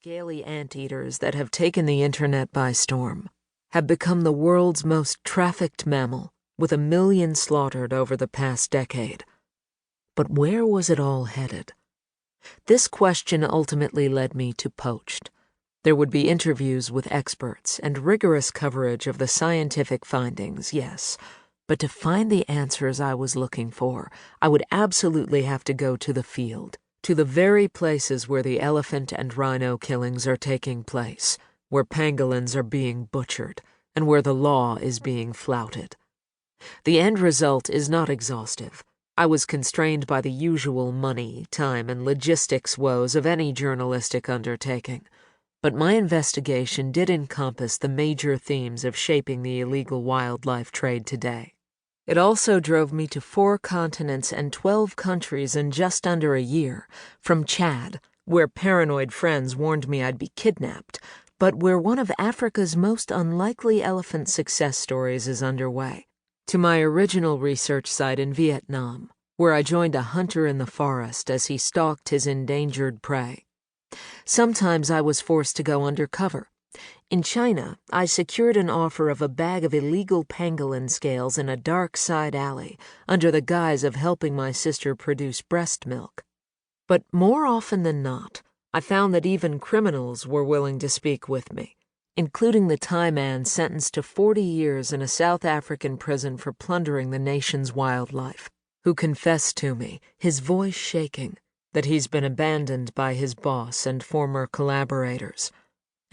scaly anteaters that have taken the internet by storm have become the world's most trafficked mammal, with 1 million slaughtered over the past decade. But where was it all headed? This question ultimately led me to Poached. There would be interviews with experts and rigorous coverage of the scientific findings, yes, but to find the answers I was looking for, I would absolutely have to go to the field, to the very places where the elephant and rhino killings are taking place, where pangolins are being butchered, and where the law is being flouted. The end result is not exhaustive. I was constrained by the usual money, time, and logistics woes of any journalistic undertaking. But my investigation did encompass the major themes of shaping the illegal wildlife trade today. It also drove me to 4 continents and 12 countries in just under a year, from Chad, where paranoid friends warned me I'd be kidnapped, but where one of Africa's most unlikely elephant success stories is underway, to my original research site in Vietnam, where I joined a hunter in the forest as he stalked his endangered prey. Sometimes I was forced to go undercover. In China, I secured an offer of a bag of illegal pangolin scales in a dark side alley under the guise of helping my sister produce breast milk. But more often than not, I found that even criminals were willing to speak with me, including the Thai man sentenced to 40 years in a South African prison for plundering the nation's wildlife, who confessed to me, his voice shaking, that he's been abandoned by his boss and former collaborators,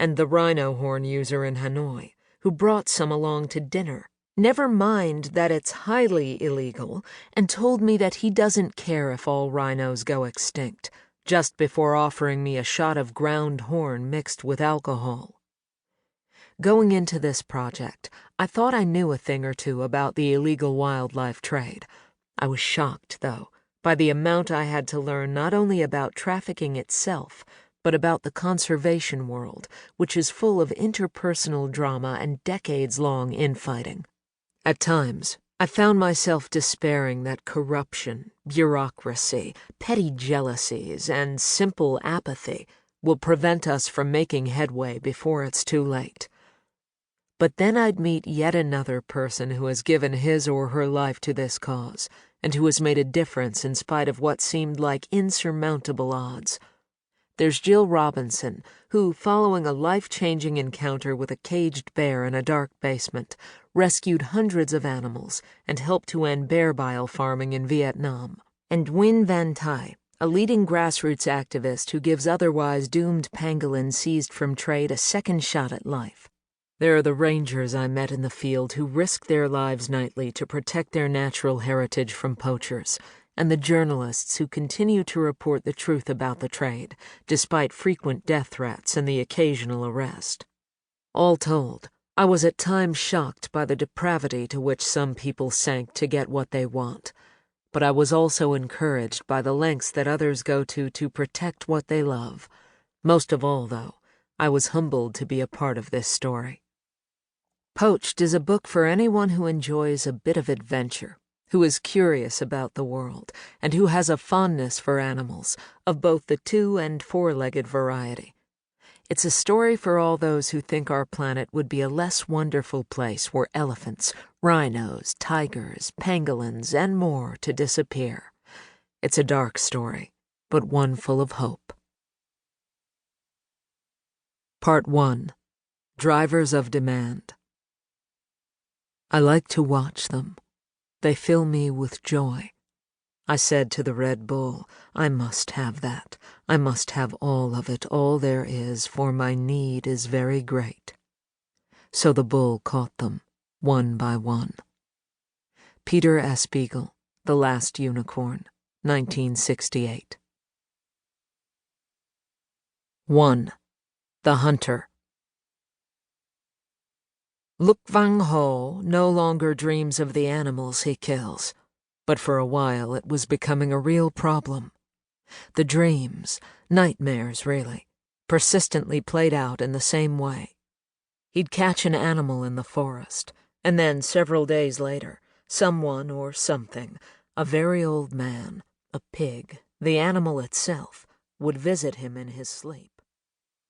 and the rhino horn user in Hanoi, who brought some along to dinner, never mind that it's highly illegal, and told me that he doesn't care if all rhinos go extinct, just before offering me a shot of ground horn mixed with alcohol. Going into this project, I thought I knew a thing or two about the illegal wildlife trade. I was shocked, though, by the amount I had to learn not only about trafficking itself, but about the conservation world, which is full of interpersonal drama and decades-long infighting. At times, I found myself despairing that corruption, bureaucracy, petty jealousies, and simple apathy will prevent us from making headway before it's too late. But then I'd meet yet another person who has given his or her life to this cause, and who has made a difference in spite of what seemed like insurmountable odds. There's Jill Robinson, who, following a life-changing encounter with a caged bear in a dark basement, rescued hundreds of animals and helped to end bear bile farming in Vietnam. And Nguyen Van Thai, a leading grassroots activist who gives otherwise doomed pangolins seized from trade a second shot at life. There are the rangers I met in the field who risk their lives nightly to protect their natural heritage from poachers, and the journalists who continue to report the truth about the trade, despite frequent death threats and the occasional arrest. All told, I was at times shocked by the depravity to which some people sank to get what they want, but I was also encouraged by the lengths that others go to protect what they love. Most of all, though, I was humbled to be a part of this story. Poached is a book for anyone who enjoys a bit of adventure, who is curious about the world, and who has a fondness for animals, of both the 2- and 4-legged variety. It's a story for all those who think our planet would be a less wonderful place were elephants, rhinos, tigers, pangolins, and more to disappear. It's a dark story, but one full of hope. Part 1. Drivers of Demand. I like to watch them. They fill me with joy. I said to the Red Bull, I must have that. I must have all of it, all there is, for my need is very great. So the bull caught them, one by one. Peter S. Beagle, The Last Unicorn, 1968. 1. The Hunter. Luk Vang Ho no longer dreams of the animals he kills, but for a while it was becoming a real problem. The dreams, nightmares really, persistently played out in the same way. He'd catch an animal in the forest, and then several days later, someone or something, a very old man, a pig, the animal itself, would visit him in his sleep.